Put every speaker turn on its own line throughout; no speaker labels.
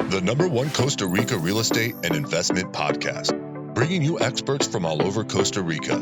the #1 Costa Rica real estate and investment podcast, bringing you experts from all over Costa Rica.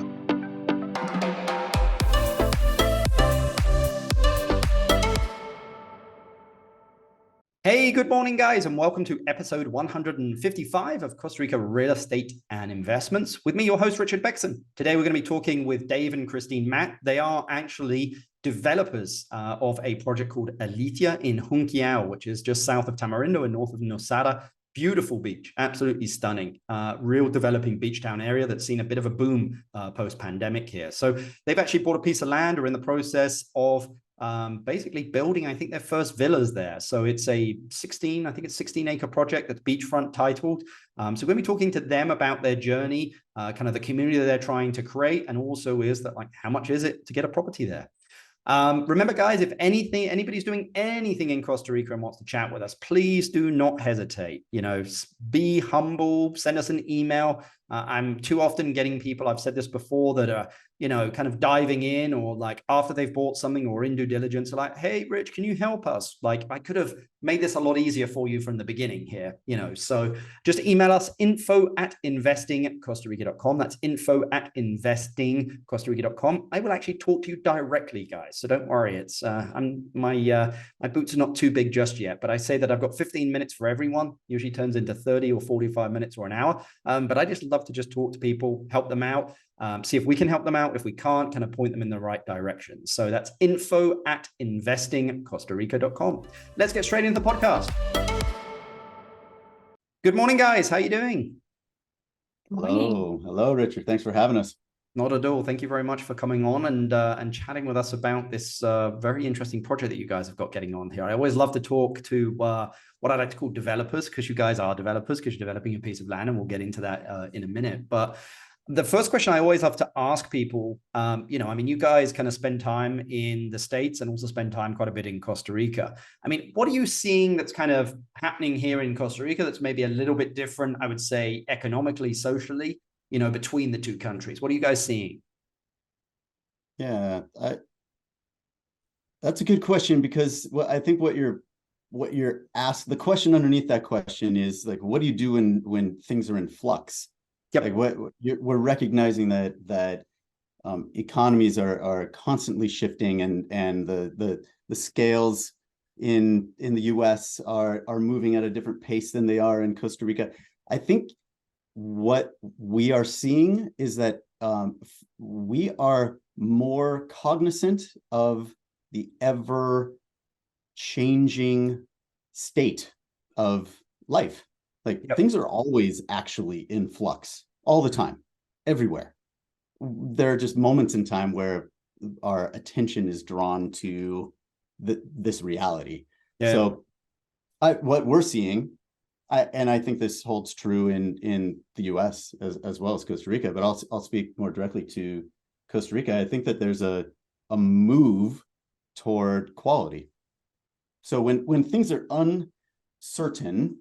Hey, good morning, guys, and welcome to episode 155 of Costa Rica Real Estate and Investments. With me, your host, Richard Bexon. Today, we're going to be talking with Dave and Christine Matt. They are actually developers of a project called Alethea in Junquillal, which is just south of Tamarindo and north of Nosada. Beautiful beach, absolutely stunning. Real developing beach town area that's seen a bit of a boom post-pandemic here. So they've actually bought a piece of land or in the process of basically building, I think, their first villas there. So it's a 16-acre project that's beachfront titled. So we're going to be talking to them about their journey, kind of the community that they're trying to create, and also is that, like, how much is it to get a property there? Remember, guys, if anybody's doing anything in Costa Rica and wants to chat with us, please do not hesitate. Be humble, send us an email. I'm too often getting people, I've said this before, that are, kind of diving in, or like after they've bought something or in due diligence, are like, hey, Rich, can you help us? Like, I could have made this a lot easier for you from the beginning here, so just email us info@investingcostarica.com. That's info@investingcostarica.com. I will actually talk to you directly, guys. So don't worry. It's my boots are not too big just yet, but I say that I've got 15 minutes for everyone. Usually turns into 30 or 45 minutes or an hour. But I just love to just talk to people, help them out, see if we can help them out. If we can't, kind of point them in the right direction. So that's info@investingcostarica.com. Let's get straight into the podcast. Good morning, guys. How are you doing?
Hello, Richard. Thanks for having us.
Not at all. Thank you very much for coming on and chatting with us about this very interesting project that you guys have got getting on here. I always love to talk to what I like to call developers, because you guys are developers, because you're developing a piece of land, and we'll get into that in a minute. But the first question I always love to ask people, you guys kind of spend time in the States and also spend time quite a bit in Costa Rica. I mean, what are you seeing that's kind of happening here in Costa Rica that's maybe a little bit different, I would say, economically, socially, between the two countries? What are you guys seeing?
Yeah, that's a good question, because I think what you're asked, the question underneath that question is, like, what do you do when things are in flux? Yep. Like, we're recognizing that economies are constantly shifting, and the scales in the US are moving at a different pace than they are in Costa Rica. I think what we are seeing is that we are more cognizant of the ever-changing state of life. Like, yep. Things are always actually in flux all the time, everywhere. There are just moments in time where our attention is drawn to this reality. Yeah. So what we're seeing, and I think this holds true in the US as well as Costa Rica, but I'll speak more directly to Costa Rica. I think that there's a move toward quality. So when things are uncertain,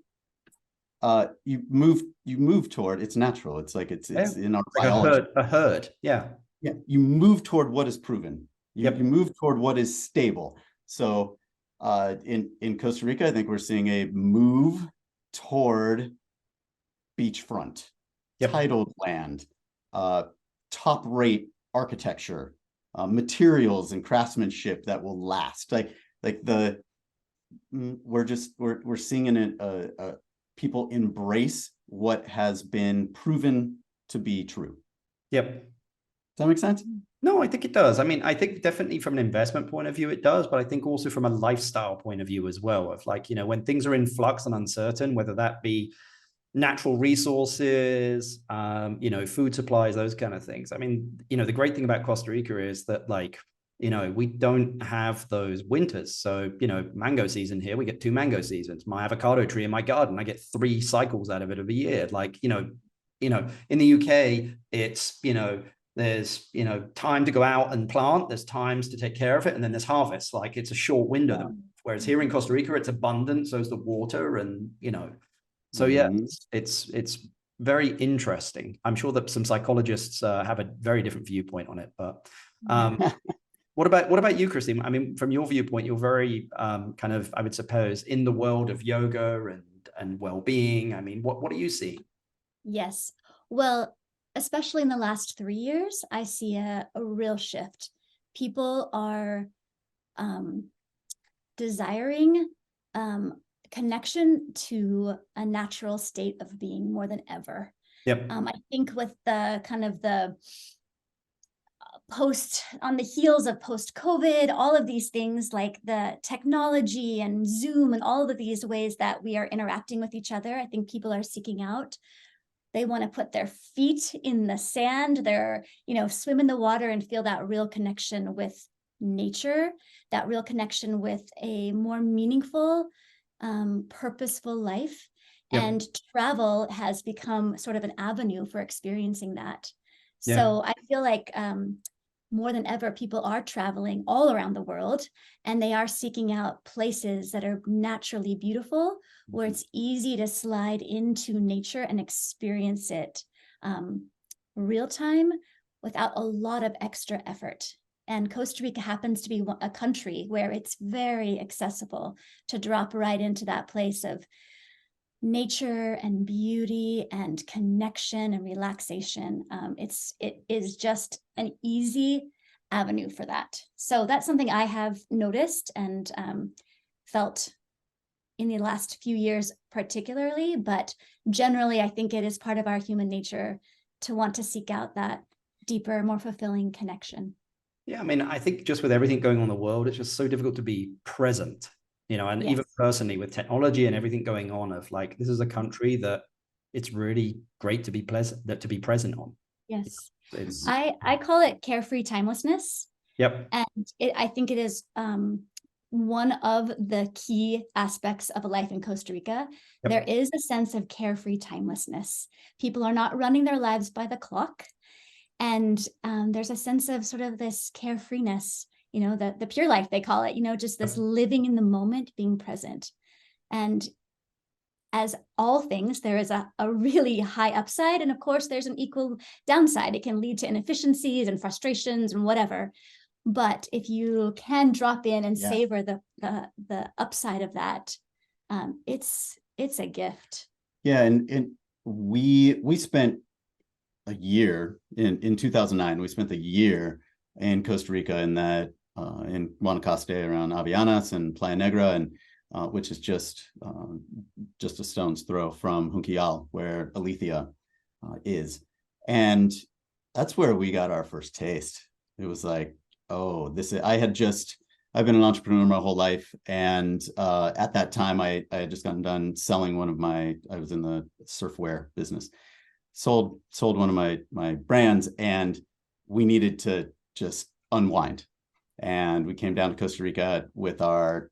you move toward, it's natural. It's like it's in our biology.
A herd. Yeah.
Yeah. You move toward what is proven. You move toward what is stable. So in Costa Rica, I think we're seeing a move toward beachfront, titled land, top rate architecture, materials and craftsmanship that will last. We're seeing people embrace what has been proven to be true.
Yep.
Does that make sense?
No, I think it does. I mean, I think definitely from an investment point of view, it does, but I think also from a lifestyle point of view as well, of like, when things are in flux and uncertain, whether that be natural resources, food supplies, those kind of things. I mean, the great thing about Costa Rica is that, like, we don't have those winters. So, mango season here, we get 2 mango seasons. My avocado tree in my garden, I get 3 cycles out of it of a year. Like, in the UK, it's, there's, time to go out and plant, there's times to take care of it, and then there's harvest. Like, it's a short window. Whereas here in Costa Rica, it's abundant, so is the water, and, so yeah, it's very interesting. I'm sure that some psychologists have a very different viewpoint on it, but what about you, Christine? I mean, from your viewpoint, you're very kind of, I would suppose, in the world of yoga and and well-being. I mean, what do you see?
Yes. Well, especially in the last 3 years, I see a real shift. People are desiring connection to a natural state of being more than ever.
Yep.
I think with the kind of the on the heels of post-COVID, all of these things like the technology and Zoom and all of these ways that we are interacting with each other, I think people are seeking out. They want to put their feet in the sand, swim in the water and feel that real connection with nature, that real connection with a more meaningful, purposeful life. Yep. And travel has become sort of an avenue for experiencing that. Yeah. So I feel like more than ever, people are traveling all around the world, and they are seeking out places that are naturally beautiful, where it's easy to slide into nature and experience it real time without a lot of extra effort. And Costa Rica happens to be a country where it's very accessible to drop right into that place of nature and beauty and connection and relaxation. It is just an easy avenue for that. So that's something I have noticed and felt in the last few years particularly, but generally I think it is part of our human nature to want to seek out that deeper, more fulfilling connection.
Yeah, I mean, I think just with everything going on in the world, it's just so difficult to be present. And yes. Even personally with technology and everything going on, of like, this is a country that it's really great to be present on.
Yes. I call it carefree timelessness.
Yep.
And I think it is one of the key aspects of a life in Costa Rica. Yep. There is a sense of carefree timelessness. People are not running their lives by the clock. And there's a sense of sort of this carefreeness, the pure life, they call it, just this living in the moment, being present. And as all things, there is a really high upside. And of course, there's an equal downside. It can lead to inefficiencies and frustrations and whatever. But if you can drop in and savor the upside of that, it's a gift.
Yeah, and we spent a year in 2009. We spent a year in Costa Rica in Guanacaste around Avellanas and Playa Negra, and which is just a stone's throw from Junquillal, where Alithia is. And that's where we got our first taste. It was like, oh, I've been an entrepreneur my whole life. And at that time, I had just gotten done selling I was in the surfwear business, sold one of my brands, and we needed to just unwind. And we came down to Costa Rica with our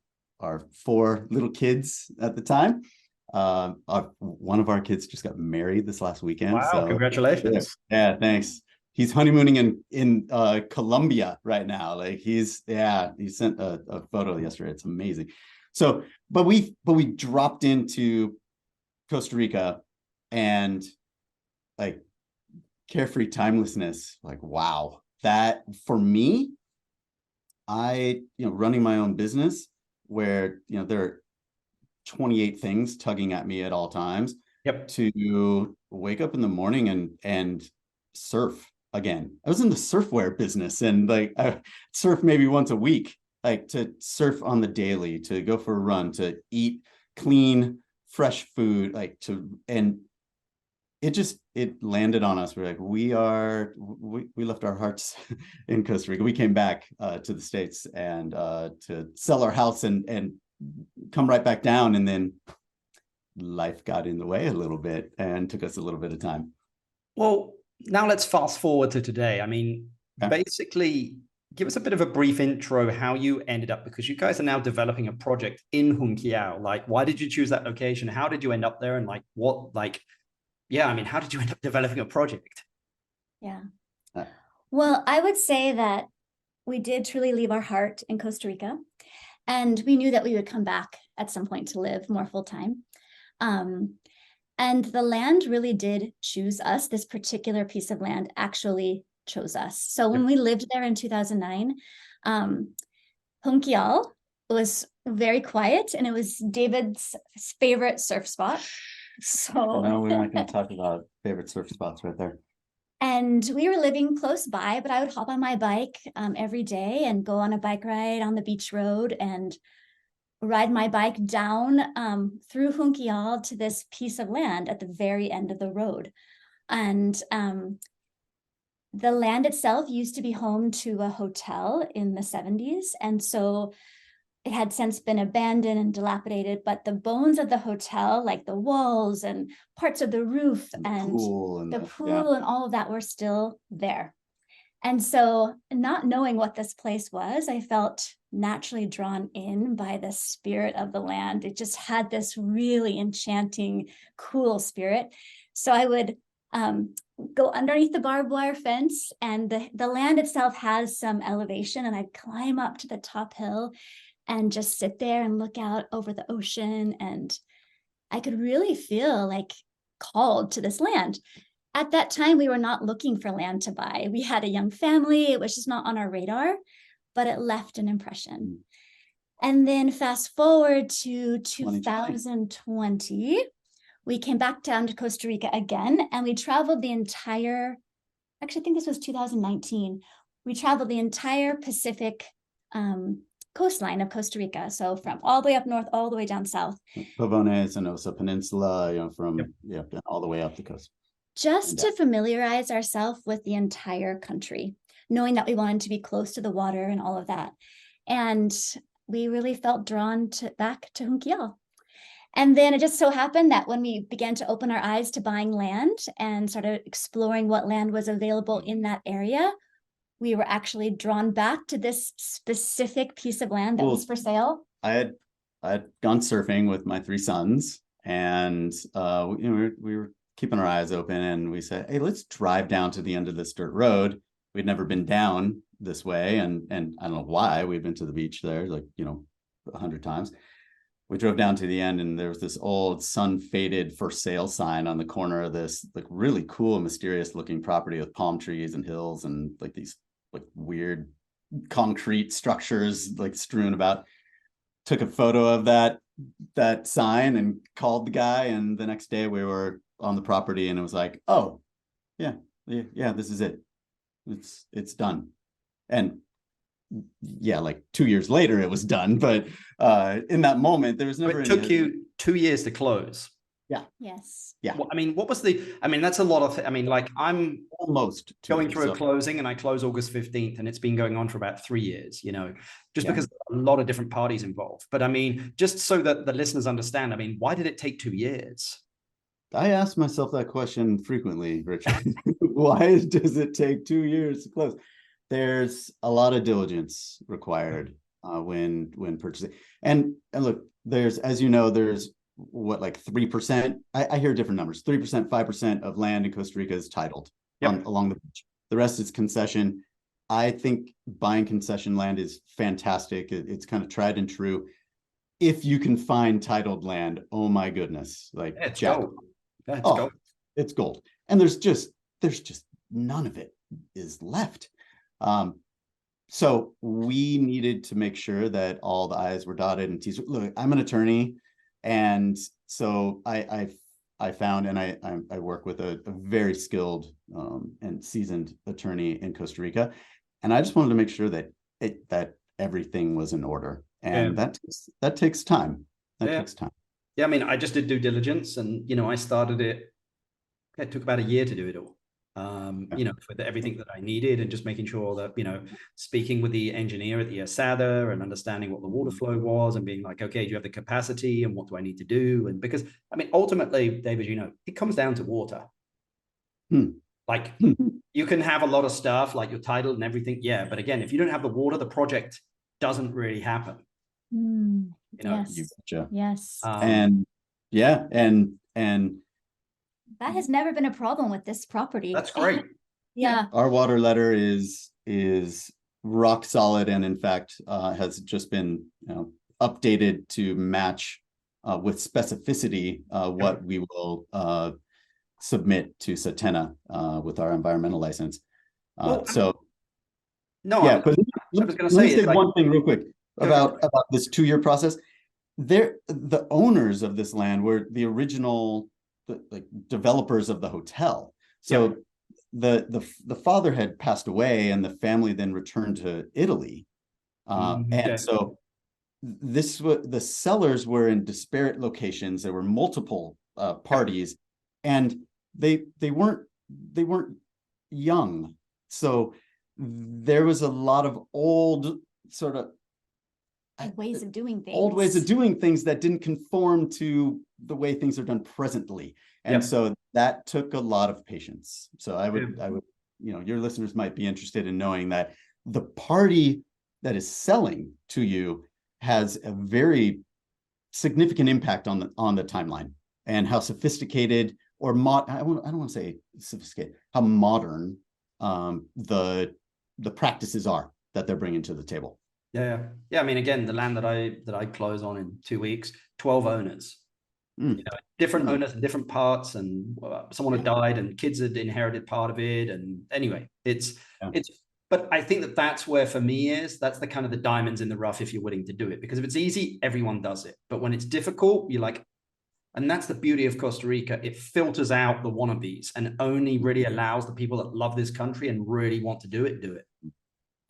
4 little kids at the time. One of our kids just got married this last weekend.
Wow, so congratulations.
Yeah, thanks. He's honeymooning in Colombia right now. Like he sent a photo yesterday. It's amazing. So, but we dropped into Costa Rica, and like carefree timelessness, like, wow, that for me, running my own business where, there are 28 things tugging at me at all times.
Yep.
To wake up in the morning and surf again. I was in the surfwear business, and like I surf maybe once a week, like to surf on the daily, to go for a run, to eat clean, fresh food, and it landed on us. We're like, we left our hearts in Costa Rica. We came back to the States and to sell our house and come right back down. And then life got in the way a little bit and took us a little bit of time.
Well, now let's fast forward to today. I mean, basically, give us a bit of a brief intro how you ended up, because you guys are now developing a project in Junquillal. Like, why did you choose that location? How did you end up there? And how did you end up developing a project?
Yeah. Well, I would say that we did truly leave our heart in Costa Rica, and we knew that we would come back at some point to live more full time. And the land really did choose us. This particular piece of land actually chose us. So when we lived there in 2009, Junquillal was very quiet, and it was David's favorite surf spot. So
No, we're not going to talk about favorite surf spots right there.
And we were living close by, but I would hop on my bike every day and go on a bike ride on the beach road and ride my bike down through Junquillal to this piece of land at the very end of the road. And the land itself used to be home to a hotel in the 70s. And so it had since been abandoned and dilapidated, but the bones of the hotel, like the walls and parts of the roof and the pool and all of that, were still there. And so, not knowing what this place was, I felt naturally drawn in by the spirit of the land. It just had this really enchanting, cool spirit. So I would go underneath the barbed wire fence, and the land itself has some elevation, and I'd climb up to the top hill and just sit there and look out over the ocean. And I could really feel like called to this land. At that time, we were not looking for land to buy. We had a young family. It was just not on our radar, but it left an impression. And then fast forward to 2020, we came back down to Costa Rica again, and we traveled the entire, actually, I think this was 2019. We traveled the entire Pacific coastline of Costa Rica. So from all the way up north, all the way down south.
Pavones and Osa Peninsula, from all the way up the coast.
Just to familiarize ourselves with the entire country, knowing that we wanted to be close to the water and all of that. And we really felt drawn back to Junquillal. And then it just so happened that when we began to open our eyes to buying land and started exploring what land was available in that area, we were actually drawn back to this specific piece of land that was for sale.
I had gone surfing with my 3 sons, and we were keeping our eyes open, and we said, hey, let's drive down to the end of this dirt road. We'd never been down this way, and I don't know why. We'd been to the beach there 100 times. We drove down to the end, and there was this old sun-faded for sale sign on the corner of this really cool, mysterious looking property with palm trees and hills and these weird concrete structures strewn about. Took a photo of that sign and called the guy, and the next day we were on the property, and it was like, oh yeah, this is it. It's done. And 2 years later it was done, but in that moment there was never
it took you 2 years to close.
Yes.
Well, what was that's a lot of, I'm
almost
going through a closing, and I close August 15th, and it's been going on for about 3 years, because a lot of different parties involved. But just so that the listeners understand, why did it take 2 years?
I ask myself that question frequently, Richard. Why does it take 2 years to close? There's a lot of diligence required when purchasing. And look, there's, as you know, there's 3%. I hear different numbers. 3%, 5% of land in Costa Rica is titled along the beach. The rest is concession. I think buying concession land is fantastic. It's kind of tried and true. If you can find titled land, oh my goodness,
it's gold.
Gold. It's gold. And there's just none of it is left. So we needed to make sure that all the I's were dotted and T's. Look, I'm an attorney, and so I found, and I work with a very skilled and seasoned attorney in Costa Rica, and I just wanted to make sure that everything was in order, and that takes time. That takes time.
Yeah, I just did due diligence, and I started it. It took about a year to do it all. For everything that I needed, and just making sure that, speaking with the engineer at the Asada and understanding what the water flow was, and being like, okay, do you have the capacity, and what do I need to do? And because, ultimately, David, it comes down to water. You can have a lot of stuff, like your title and everything. Yeah. But again, if you don't have the water, the project doesn't really happen.
Yes. Yes.
And
that has never been a problem with this property.
That's great.
Yeah.
Our water letter is rock solid, and in fact has just been updated to match with specificity what we will submit to Satena with our environmental license.
But
I was going to say one thing real quick. about this 2-year process. The owners of this land were the original like developers of the hotel. So the father had passed away, and the family then returned to Italy. And so the sellers were in disparate locations. There were multiple parties, and they weren't young. So there was a lot of old sort of
ways of doing things.
Old ways of doing things that didn't conform to the way things are done presently. And so that took a lot of patience. So I would, your listeners might be interested in knowing that the party that is selling to you has a very significant impact on the timeline, and how sophisticated or I don't want to say sophisticated, how modern the practices are that they're bringing to the table.
Yeah. I mean, again, the land that I close on in 2 weeks, 12 owners, different owners in different parts, and someone had died, and kids had inherited part of it. And anyway, but I think that's where for me that's the kind of the diamonds in the rough, if you're willing to do it. Because if it's easy, everyone does it. But when it's difficult, you're like, and that's the beauty of Costa Rica. It filters out the wannabes and only really allows the people that love this country and really want to do it.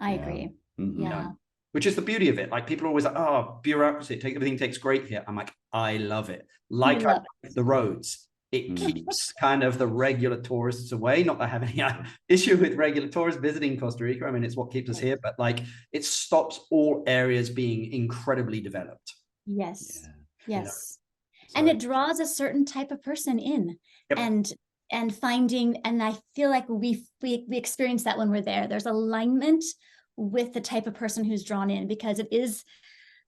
I agree. Yeah.
Which is the beauty of it. Like, people are always like, oh, bureaucracy, everything takes great here. I'm like, I love it. Like the roads. It keeps kind of the regular tourists away. Not that I have any issue with regular tourists visiting Costa Rica. I mean, it's what keeps us here, but like, it stops all areas being incredibly developed.
Yes. And it draws a certain type of person in, and finding, and I feel like we experience that when we're there. There's alignment with the type of person who's drawn in, because it is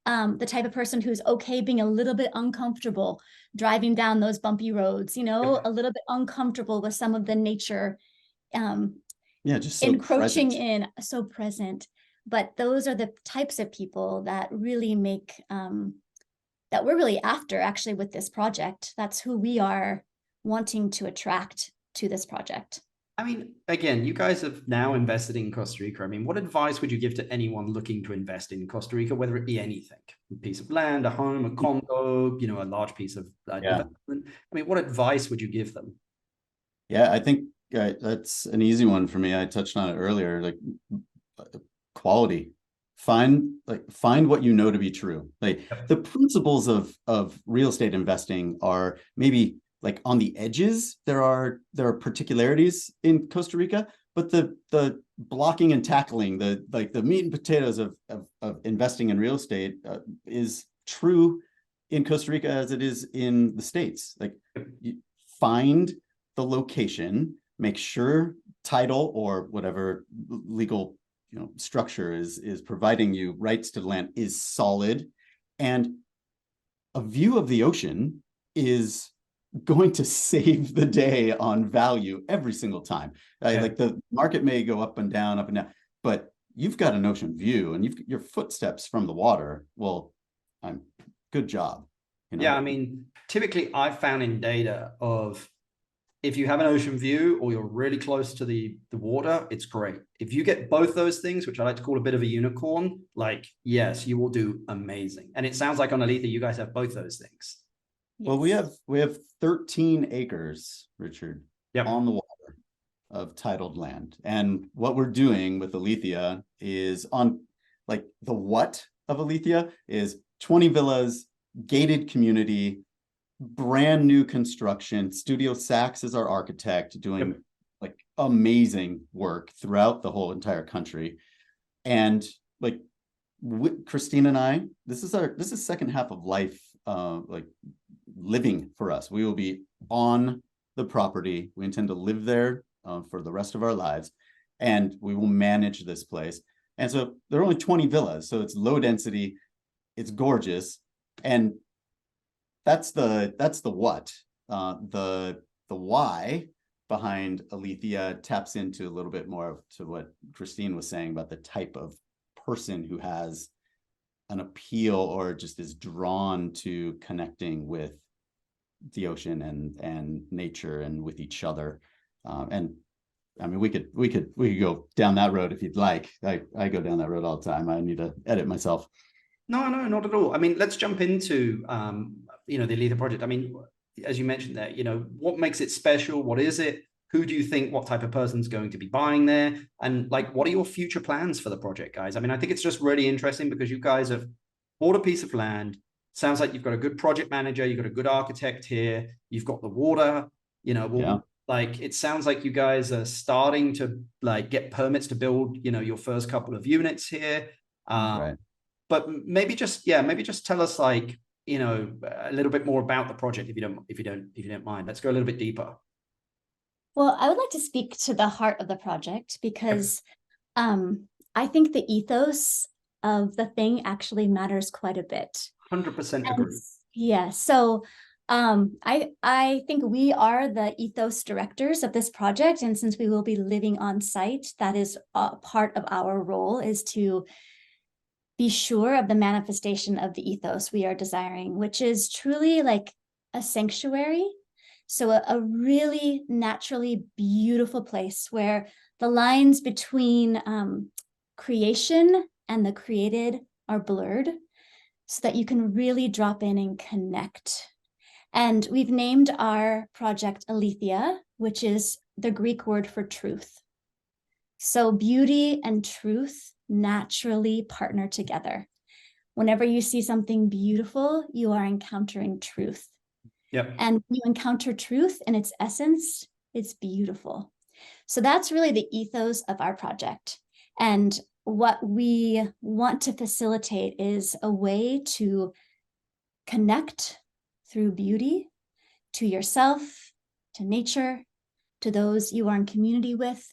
the type of person who's okay being a little bit uncomfortable driving down those bumpy roads, a little bit uncomfortable with some of the nature,
just so
encroaching in, so present. But those are the types of people that really make, that we're really after, actually, with this project. That's who we are wanting to attract to this project.
I mean, again, you guys have now invested in Costa Rica. I mean, what advice would you give to anyone looking to invest in Costa Rica, whether it be anything, a piece of land, a home, a condo, a large piece of development? I mean, what advice would you give them?
Yeah, I think that's an easy one for me. I touched on it earlier, like quality. Find what you know to be true. Like the principles of real estate investing are maybe like on the edges. There are particularities in Costa Rica, but the blocking and tackling, the meat and potatoes of investing in real estate is true in Costa Rica as it is in the States. Like, you find the location, make sure title or whatever legal structure is providing you rights to the land is solid, and a view of the ocean is going to save the day on value every single time. Like, the market may go up and down, but you've got an ocean view, and your footsteps from the water. Well, good job.
Yeah, I mean, typically I've found in data of, if you have an ocean view or you're really close to the water, it's great. If you get both those things, which I like to call a bit of a unicorn, like, yes, you will do amazing. And it sounds like on Alethea, you guys have both those things.
Well, we have 13 acres, Richard, on the water of titled land. And what we're doing with Alithia is on, like, the what of Alithia is 20 villas, gated community, brand new construction. Studio Sachs is our architect, doing like amazing work throughout the whole entire country. And like, Christine and I, this is second half of life, like living for us. We will be on the property. We intend to live there for the rest of our lives, and we will manage this place. And so there are only 20 villas, so it's low density, it's gorgeous, and that's the what. The why behind Alethea taps into a little bit more to what Christine was saying about the type of person who has an appeal or just is drawn to connecting with the ocean and nature and with each other. And I mean, we could go down that road if you'd like. I go down that road all the time. I need to edit myself.
No, no, not at all. I mean, let's jump into, the Alethea project. I mean, as you mentioned there, what makes it special? What is it? Who do you think, what type of person's going to be buying there? And like, what are your future plans for the project, guys? I mean, I think it's just really interesting because you guys have bought a piece of land. Sounds like you've got a good project manager. You've got a good architect here. You've got the water, like, it sounds like you guys are starting to like get permits to build, your first couple of units here.
Right.
But maybe just tell us like, a little bit more about the project if you don't mind. Let's go a little bit deeper.
Well, I would like to speak to the heart of the project because I think the ethos of the thing actually matters quite a bit.
100% agree.
Yeah, so I think we are the ethos directors of this project, and since we will be living on site, that is part of our role, is to be sure of the manifestation of the ethos we are desiring, which is truly like a sanctuary. So a really naturally beautiful place where the lines between creation and the created are blurred so that you can really drop in and connect. And we've named our project Alithia, which is the Greek word for truth. So beauty and truth naturally partner together. Whenever you see something beautiful, you are encountering truth.
Yep.
And when you encounter truth in its essence, it's beautiful. So that's really the ethos of our project. And what we want to facilitate is a way to connect through beauty to yourself, to nature, to those you are in community with.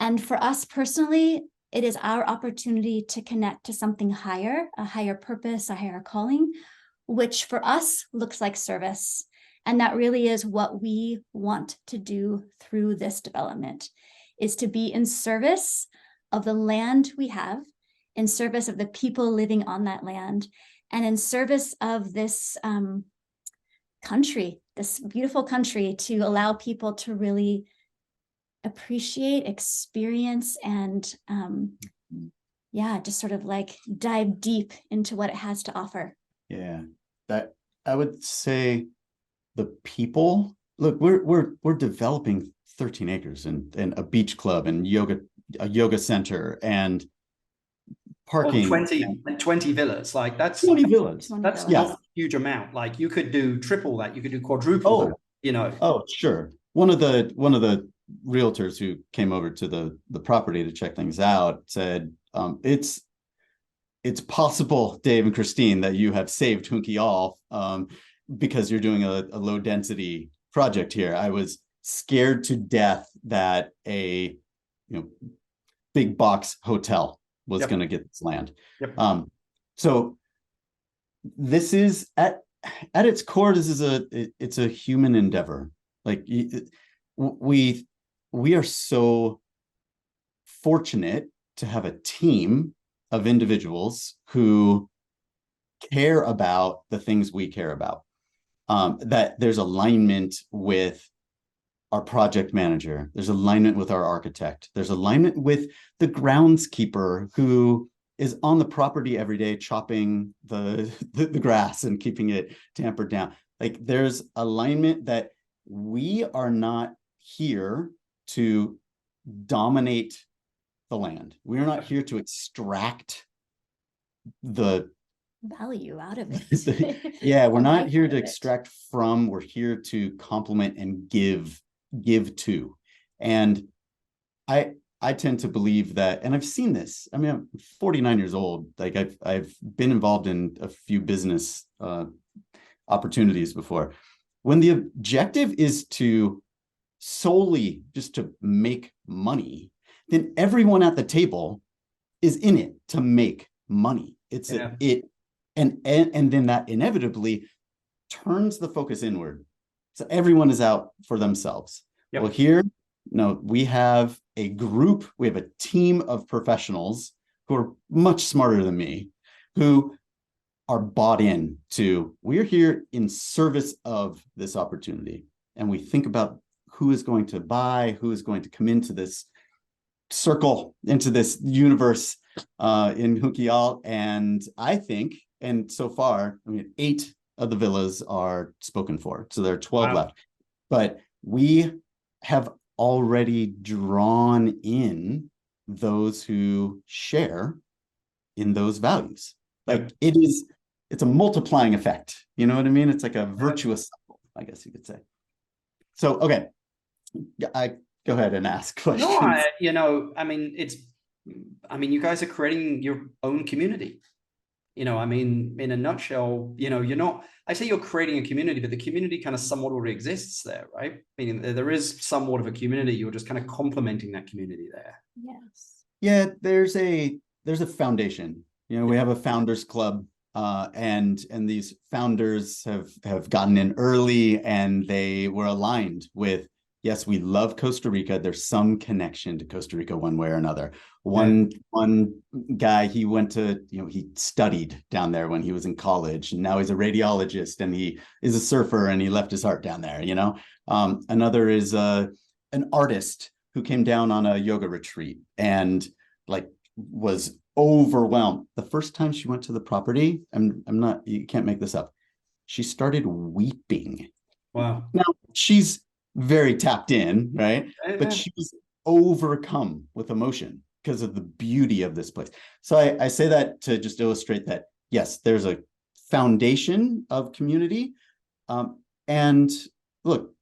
And for us personally, it is our opportunity to connect to something higher, a higher purpose, a higher calling, which for us looks like service. And that really is what we want to do through this development, is to be in service of the land we have, in service of the people living on that land, and in service of this country, this beautiful country, to allow people to really appreciate, experience, and just sort of like dive deep into what it has to offer.
Yeah, that I would say the people, look, we're developing 13 acres and a beach club and a yoga center and parking.
20 villas, like that's
20 villas.
That's not a huge amount. Like you could do triple that, you could do quadruple that,
Oh, sure. One of the realtors who came over to the property to check things out said, it's possible, Dave and Christine, that you have saved Junquillal because you're doing a low density project here. I was scared to death that a big box hotel was going to get this land.
Yep.
So this is at its core, it's a human endeavor. Like we are so fortunate to have a team of individuals who care about the things we care about. That there's alignment with our project manager, there's alignment with our architect, there's alignment with the groundskeeper who is on the property every day chopping the grass and keeping it tampered down. Like there's alignment that we are not here to dominate the land. We're not here to extract the
value out of it.
Yeah, we're not here to extract from, we're here to complement and give to. And I tend to believe that, and I've seen this. I mean, I'm 49 years old. Like I've been involved in a few business opportunities before. When the objective is to solely just to make money, then everyone at the table is in it to make money. And then that inevitably turns the focus inward. So everyone is out for themselves. Yep. Well, here, we have a group, we have a team of professionals who are much smarter than me, who are bought in to, we're here in service of this opportunity. And we think about who is going to buy, who is going to come into this circle, into this universe, in Junquillal. And I think, and so far, I mean, 8 of the villas are spoken for. So there are 12 left. But we have already drawn in those who share in those values. Like it's a multiplying effect. You know what I mean? It's like a virtuous cycle, I guess you could say. So, okay, I go ahead and ask questions.
No, I mean, you guys are creating your own community. In a nutshell, I say you're creating a community, but the community kind of somewhat already exists there, right? Meaning there is somewhat of a community. You're just kind of complementing that community there.
Yes.
Yeah, there's a foundation. We have a founders club, and these founders have gotten in early, and they were aligned with, yes, we love Costa Rica. There's some connection to Costa Rica one way or another. One guy, he went to, he studied down there when he was in college, and now he's a radiologist, and he is a surfer, and he left his heart down there. Another is an artist who came down on a yoga retreat and was overwhelmed. The first time she went to the property, you can't make this up, she started weeping.
Wow.
Now she's very tapped in, right? But she was overcome with emotion because of the beauty of this place. So I say that to just illustrate that, yes, there's a foundation of community. And look,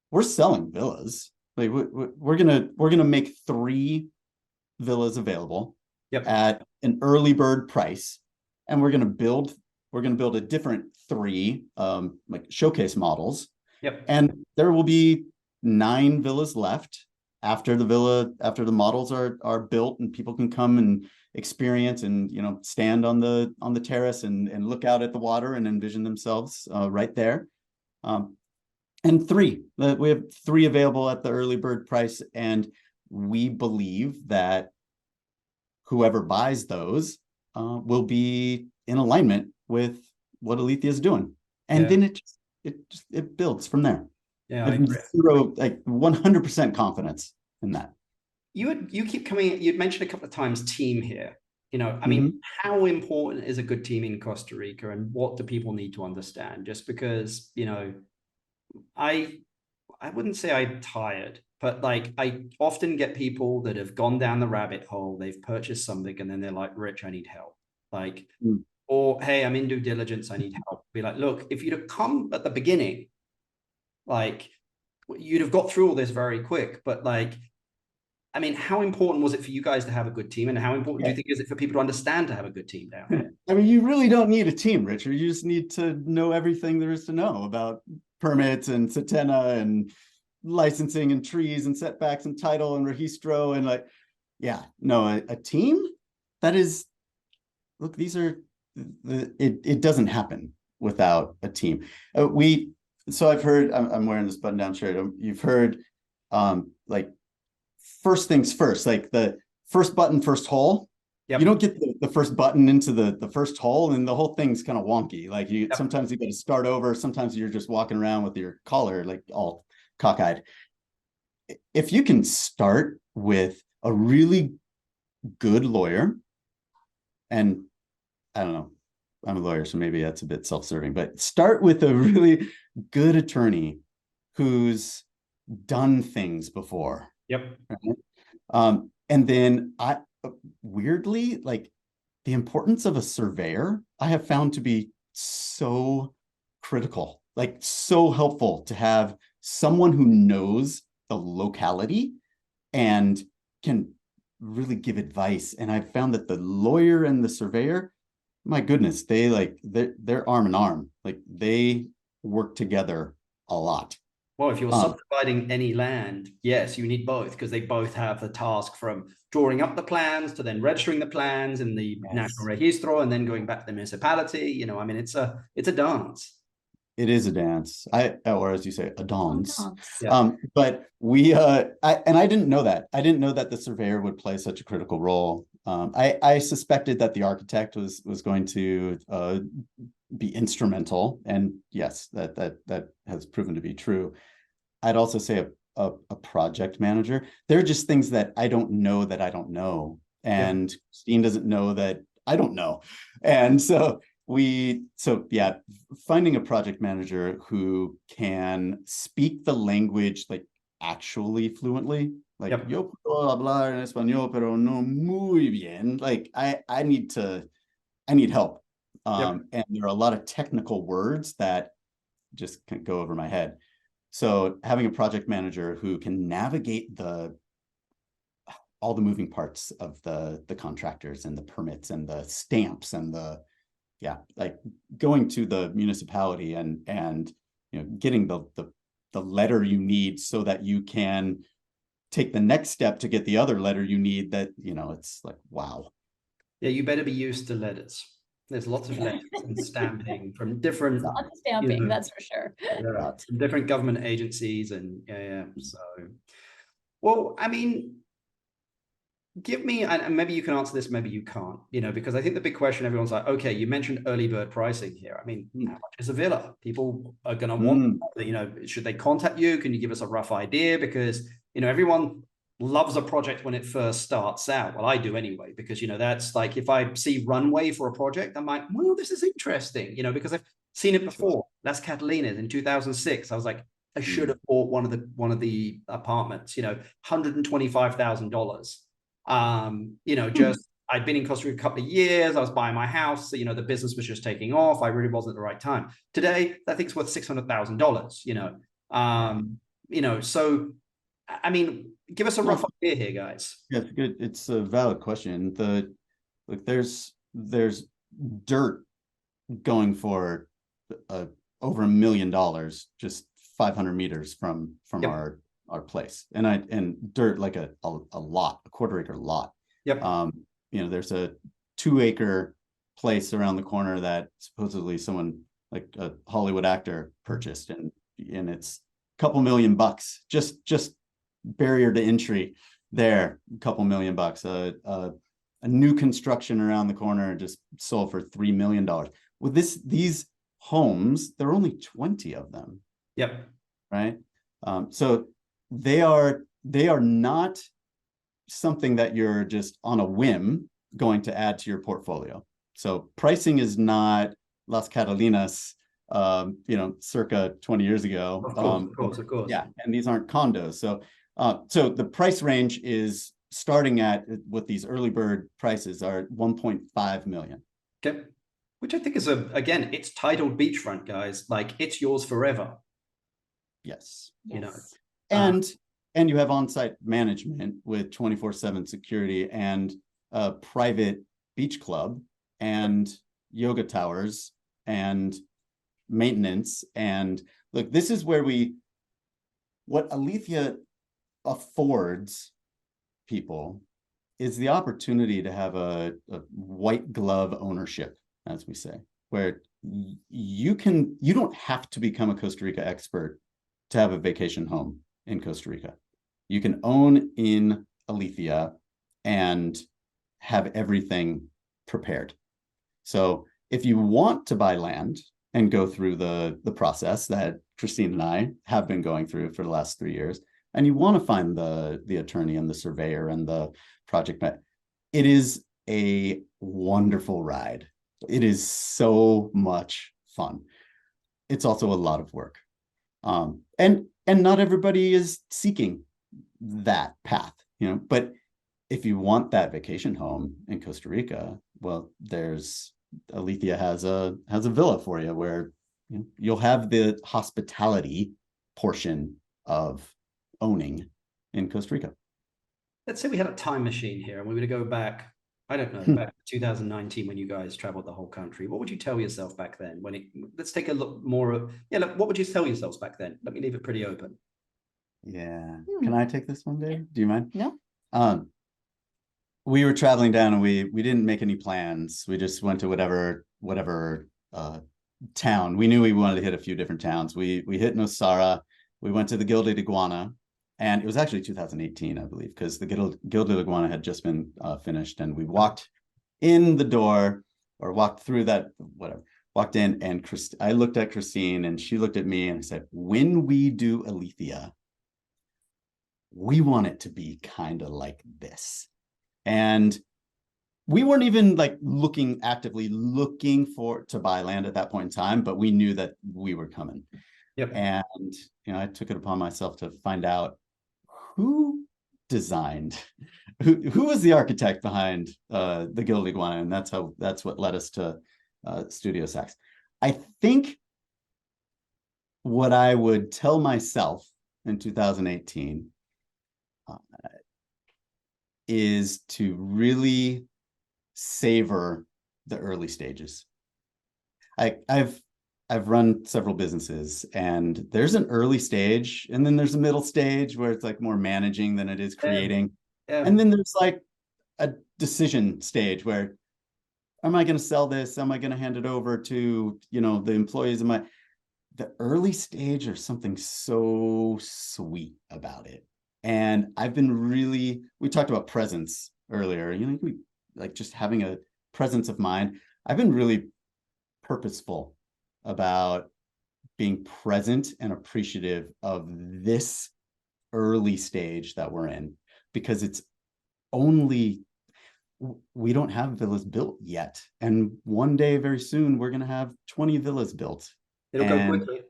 we're selling villas. We're gonna make 3 villas available at an early bird price, and we're gonna build a different 3 showcase models. And there will be 9 villas left after the models are built, and people can come and experience and stand on the terrace and look out at the water and envision themselves right there. And 3, we have 3 available at the early bird price, and we believe that whoever buys those will be in alignment with what Alethea is doing, and then it builds from there.
Yeah,
I agree. 100% confidence in that.
You keep coming. You'd mentioned a couple of times team here. I mean, how important is a good team in Costa Rica, and what do people need to understand? Just because I wouldn't say I'm tired, but I often get people that have gone down the rabbit hole. They've purchased something, and then they're like, "Rich, I need help." Or, "Hey, I'm in due diligence, I need help." Be like, "Look, if you'd have come at the beginning, you'd have got through all this very quick." But I mean, how important was it for you guys to have a good team, and how important do you think is it for people to understand to have a good team down here?
I mean, you really don't need a team, Richard. You just need to know everything there is to know about permits and Setena and licensing and trees and setbacks and title and registro and a team that is, look, it doesn't happen without a team. So I've heard, I'm wearing this button down shirt. You've heard first things first, the first button, first hole. You don't get the first button into the first hole, and the whole thing's kind of wonky. Sometimes you got to start over. Sometimes you're just walking around with your collar all cockeyed. If you can start with a really good lawyer, and I don't know, I'm a lawyer, so maybe that's a bit self-serving, but start with a really good attorney who's done things before. Right? And then weirdly, the importance of a surveyor, I have found to be so critical, so helpful to have someone who knows the locality and can really give advice. And I've found that the lawyer and the surveyor, my goodness, they're arm in arm. They work together a lot.
Well, if you're subdividing any land, yes, you need both, because they both have the task from drawing up the plans to then registering the plans in the national registro and then going back to the municipality. I mean, it's a dance.
It is a dance. Or as you say, a dance.
Yeah.
But I didn't know that. I didn't know that the surveyor would play such a critical role. I suspected that the architect was going to be instrumental, and yes, that has proven to be true. I'd also say a project manager. There are just things that I don't know and Christine doesn't know that I don't know. And so yeah, finding a project manager who can speak the language like actually fluently, like yo puedo hablar en español pero no muy bien, like I need help. And there are a lot of technical words that just can't go over my head. So having a project manager who can navigate all the moving parts of the contractors and the permits and the stamps and like going to the municipality and getting the letter you need so that you can take the next step to get the other letter you need, that it's like, wow.
Yeah, you better be used to letters. There's lots of letters and stamping from different
lots of stamping, that's for sure.
Yeah, from different government agencies and so well, I mean, give me, and maybe you can answer this, maybe you can't, because I think the big question, everyone's like, okay, you mentioned early bird pricing here. I mean, how much is a villa? People are going to want, should they contact you? Can you give us a rough idea? Because, everyone loves a project when it first starts out. Well, I do anyway, because, that's like, if I see runway for a project, I'm like, well, this is interesting, because I've seen it before. Las Catalinas in 2006. I was like, I should have bought one of the apartments, $125,000. Just I'd been in Costa Rica a couple of years. I was buying my house. So, the business was just taking off. I really wasn't at the right time. Today, that thing's worth $600,000. So, I mean, give us a rough idea here, guys.
Yeah, it's good. It's a valid question. There's dirt going for over $1 million, just 500 meters from our place, and dirt like a lot, a quarter-acre lot. There's a 2-acre place around the corner that supposedly someone like a Hollywood actor purchased, and it's a couple $1 million, just barrier to entry there, a couple $1 million. A new construction around the corner just sold for $3 million. With these homes, there are only 20 of them. Right. So they are not something that you're just on a whim going to add to your portfolio. So pricing is not Las Catalinas, circa 20 years ago.
Of course.
Yeah, and these aren't condos. So the price range is starting at, what these early bird prices are, 1.5 million.
Okay, which I think is again, it's titled beachfront, guys. Like, it's yours forever.
Yes. And you have on-site management with 24/7 security and a private beach club and yoga towers and maintenance. And look, this is where what Alethea affords people is the opportunity to have a white glove ownership, as we say, where you don't have to become a Costa Rica expert to have a vacation home in Costa Rica. You can own in Alithia and have everything prepared. So if you want to buy land and go through the process that Christine and I have been going through for the last 3 years, and you want to find the attorney and the surveyor and the project, it is a wonderful ride. It is so much fun. It's also a lot of work. And not everybody is seeking that path, but if you want that vacation home in Costa Rica, well, Alethea has a villa for you where you'll have the hospitality portion of owning in Costa Rica.
Let's say we had a time machine here and we were to go back, I don't know, back to 2019 when you guys traveled the whole country. What would you tell yourself back then? Let's take a look more of, what would you tell yourselves back then? Let me leave it pretty open.
Yeah. Can I take this one, Dave? Do you mind?
No.
We were traveling down and we didn't make any plans. We just went to whatever town. We knew we wanted to hit a few different towns. We hit Nosara. We went to the Gilded Iguana, and it was actually 2018, I believe, because the Gilded Iguana had just been finished, and we walked in the door, or walked through that, walked in, and I looked at Christine and she looked at me and I said, when we do Alithia, we want it to be kind of like this. And we weren't even like actively looking to buy land at that point in time, but we knew that we were coming.
Yep.
And, I took it upon myself to find out who designed, who was the architect behind the Gilded Iguana, and that's what led us to Studio Sachs. I think what I would tell myself in 2018 is to really savor the early stages. I've run several businesses, and there's an early stage, and then there's a middle stage where it's like more managing than it is creating.
Yeah.
And then there's like a decision stage where, am I going to sell this? Am I going to hand it over to, the employees? The early stage, there's something so sweet about it. And I've been we talked about presence earlier, like just having a presence of mind. I've been really purposeful about being present and appreciative of this early stage that we're in, because we don't have villas built yet. And one day, very soon, we're going to have 20 villas built.
It'll go quickly.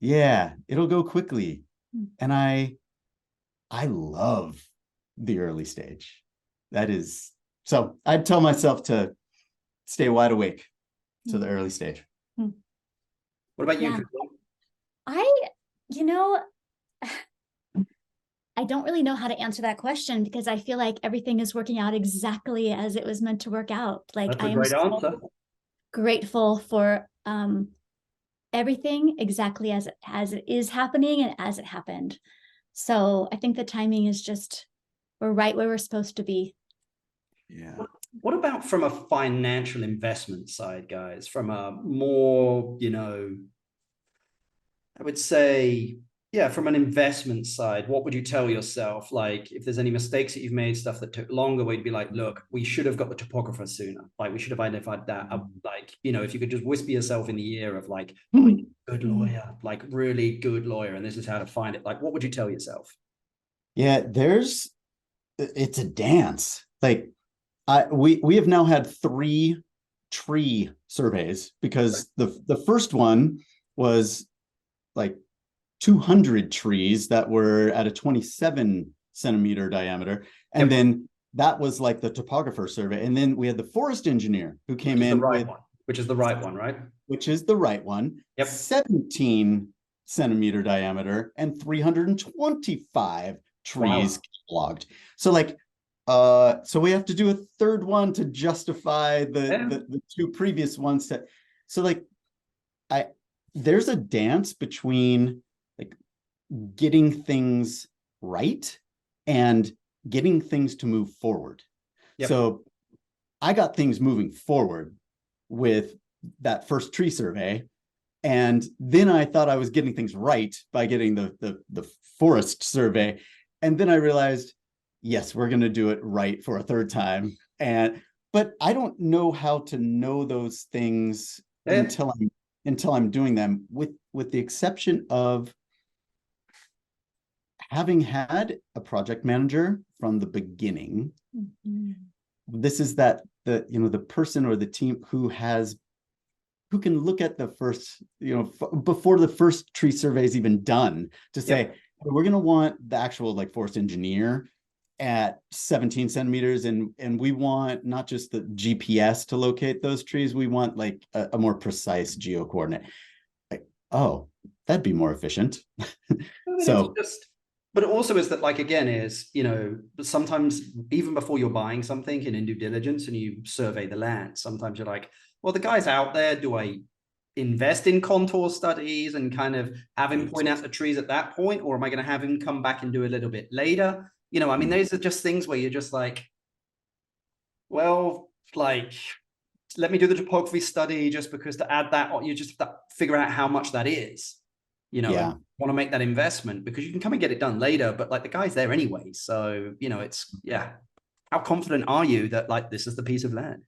Yeah, it'll go quickly. And I love the early stage. So I'd tell myself to stay wide awake to the early stage.
What about you?
Yeah. I don't really know how to answer that question, because I feel like everything is working out exactly as it was meant to work out. Like,
That's a
I am
great answer.
so grateful for everything exactly as it is happening and as it happened. So I think the timing is just, we're right where we're supposed to be.
Yeah.
What about from a financial investment side, guys? From a more, I would say, from an investment side, what would you tell yourself? Like, if there's any mistakes that you've made, stuff that took longer, we'd be like, look, we should have got the topographer sooner. Like, we should have identified that. Like, if you could just whisper yourself in the ear of like good lawyer, like really good lawyer, and this is how to find it. Like, what would you tell yourself?
Yeah, it's a dance. Like, we have now had 3 tree surveys, because the first one was like 200 trees that were at a 27 centimeter diameter. And then that was like the topographer survey. And then we had the forest engineer who came in
which is the right one, right?
Which is the right one.
Yep.
17 centimeter diameter and 325 trees logged. So like, so we have to do a third one to justify the 2 previous ones. So like, there's a dance between like getting things right and getting things to move forward. Yep. So I got things moving forward with that first tree survey, and then I thought I was getting things right by getting the forest survey, and then I realized, yes, we're going to do it right for a third time. But I don't know how to know those things until I'm doing them, with the exception of having had a project manager from the beginning. This is the person or the team who can look at the first, before the first tree survey is even done, to say, we're going to want the actual like forest engineer at 17 centimeters, and we want not just the GPS to locate those trees, we want like a more precise geo coordinate. Like, oh, that'd be more efficient.
But it also is that, like, again, is, sometimes even before you're buying something in due diligence and you survey the land, sometimes you're like, well, the guy's out there, do I invest in contour studies and kind of have him point out the trees at that point, or am I going to have him come back and do a little bit later? Those are just things where you're just like, well, like, let me do the topography study, just because to add that, you just have to figure out how much that is, want to make that investment, because you can come and get it done later, but like the guy's there anyway. So, it's, how confident are you that like, this is the piece of land?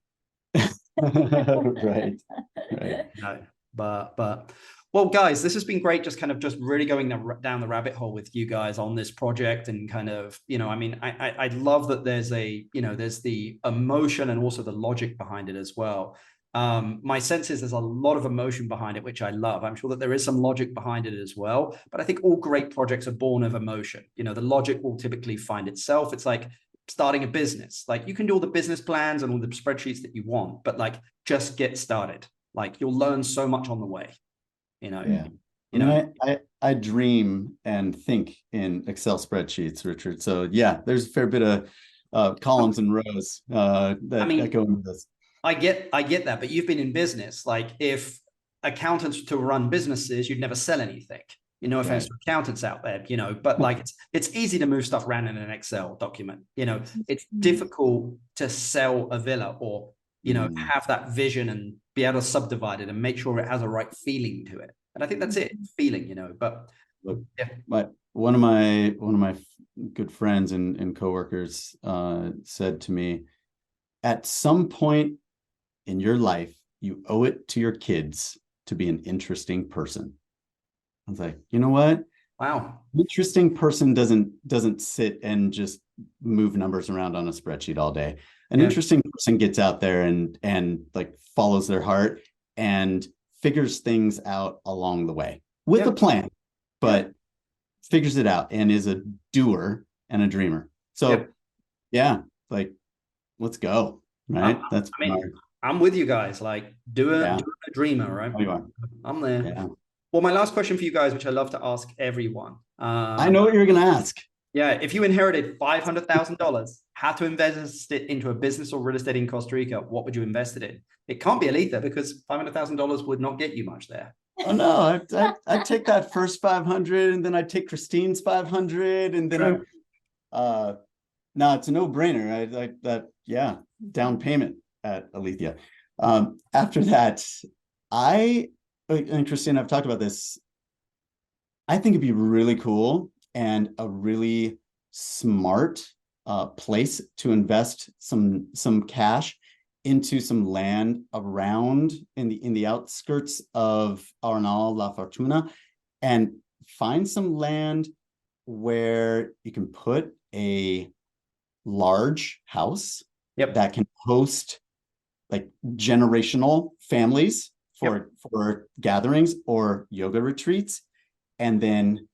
Right.
No, but Well, guys, this has been great. Just really going down the rabbit hole with you guys on this project, and kind of, I mean, I love that there's there's the emotion and also the logic behind it as well. My sense is there's a lot of emotion behind it, which I love. I'm sure that there is some logic behind it as well, but I think all great projects are born of emotion. The logic will typically find itself. It's like starting a business. Like, you can do all the business plans and all the spreadsheets that you want, but like, just get started. Like, you'll learn so much on the way.
I dream and think in Excel spreadsheets, Richard. So yeah, there's a fair bit of columns and rows that go into this.
I get that, but you've been in business. Like, if accountants to run businesses, you'd never sell anything. No offense to accountants out there, but like, it's easy to move stuff around in an Excel document. It's difficult to sell a villa or have that vision and be able to subdivide it and make sure it has a right feeling to it. And I think that's it, feeling, but
look, yeah. One of my good friends and coworkers said to me, at some point in your life, you owe it to your kids to be an interesting person. I was like, you know what?
Wow.
Interesting person doesn't sit and just move numbers around on a spreadsheet all day. An interesting person gets out there and like follows their heart and figures things out along the way with a plan, but figures it out and is a doer and a dreamer. So like, let's go. Right.
I'm with you guys. Like, doing a dreamer, right?
Oh, you are.
I'm there.
Yeah.
Well, my last question for you guys, which I love to ask everyone.
I know what you're going to ask.
Yeah. If you inherited $500,000, had to invest it into a business or real estate in Costa Rica, what would you invest it in? It can't be Alethea, because $500,000 would not get you much there.
Oh no, I'd take that first 500, and then I'd take Christine's 500, and then no, it's a no-brainer. Down payment at Alithia. After that, and Christine, I've talked about this. I think it'd be really cool and a really smart place to invest some cash into some land around in the outskirts of Arenal, La Fortuna, and find some land where you can put a large house that can host like generational families for gatherings or yoga retreats, and then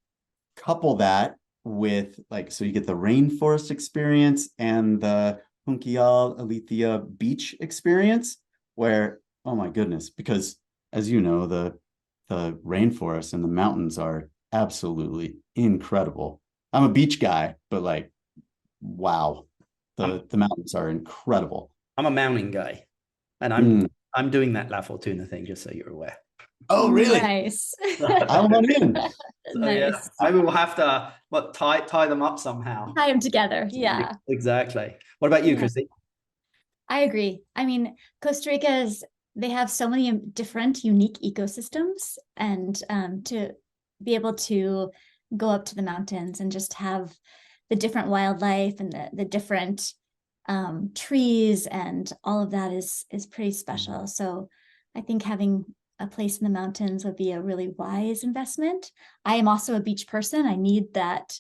couple that with so you get the rainforest experience and the Junquillal Alethea beach experience, where, oh my goodness, because as you know, the rainforest and the mountains are absolutely incredible. I'm a beach guy, but wow, the mountains are incredible.
I'm a mountain guy, and I'm doing that La Fortuna thing, just so you're aware.
Oh, really?
Nice.
I want in.
Nice.
Maybe we'll have to tie them up somehow.
Tie them together. Yeah.
Exactly. What about you, Christy?
I agree. I mean, Costa Rica they have so many different unique ecosystems, and to be able to go up to the mountains and just have the different wildlife and the different trees and all of that is pretty special. So I think having a place in the mountains would be a really wise investment. I am also a beach person. I need that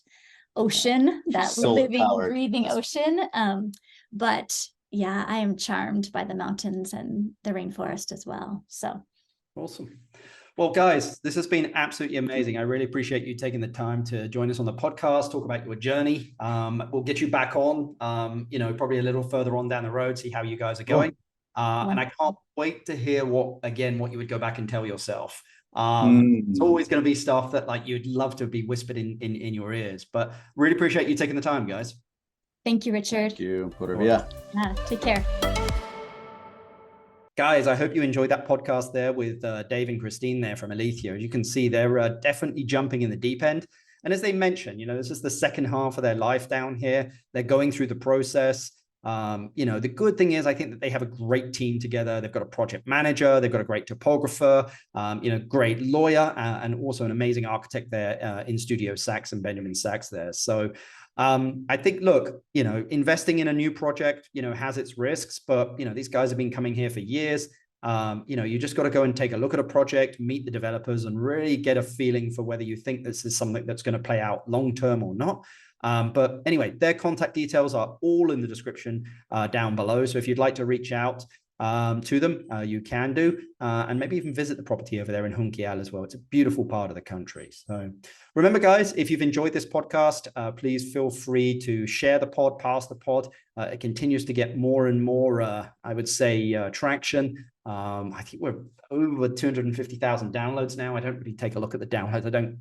ocean, that living, breathing ocean. But yeah, I am charmed by the mountains and the rainforest as well. So
awesome. Well, guys, this has been absolutely amazing. I really appreciate you taking the time to join us on the podcast, talk about your journey. We'll get you back on, probably a little further on down the road, see how you guys are going. And I can't wait to hear what you would go back and tell yourself. It's always going to be stuff that you'd love to be whispered in your ears, but really appreciate you taking the time, guys.
Thank you, Richard.
Thank you. Yeah,
take care.
Guys, I hope you enjoyed that podcast there with Dave and Christine there from Alethea. As you can see, they're definitely jumping in the deep end. And as they mentioned, this is the second half of their life down here. They're going through the process. The good thing is I think that they have a great team together. They've got a project manager, they've got a great topographer, great lawyer, and also an amazing architect there in Studio Sachs and Benjamin Sachs there. So I think, look, investing in a new project, has its risks, but these guys have been coming here for years. You just got to go and take a look at a project, meet the developers, and really get a feeling for whether you think this is something that's going to play out long-term or not. But anyway, their contact details are all in the description down below. So if you'd like to reach out to them, you can do, and maybe even visit the property over there in Junquillal as well. It's a beautiful part of the country. So remember, guys, if you've enjoyed this podcast, please feel free to share the pod, pass the pod. It continues to get more and more, I would say, traction. I think we're over 250,000 downloads now. I don't really take a look at the downloads. I don't,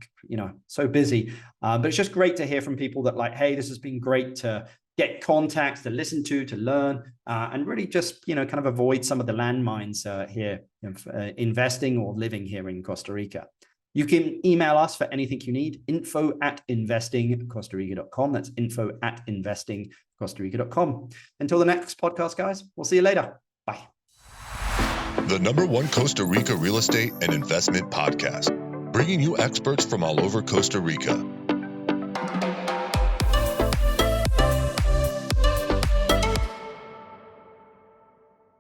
so busy. But it's just great to hear from people that like, hey, this has been great to get contacts, to listen to learn, and really just, kind of avoid some of the landmines here, investing or living here in Costa Rica. You can email us for anything you need, info@investingcostarica.com. That's info@investingcostarica.com. Until the next podcast, guys, we'll see you later. Bye.
The #1 Costa Rica real estate and investment podcast, bringing you experts from all over Costa Rica.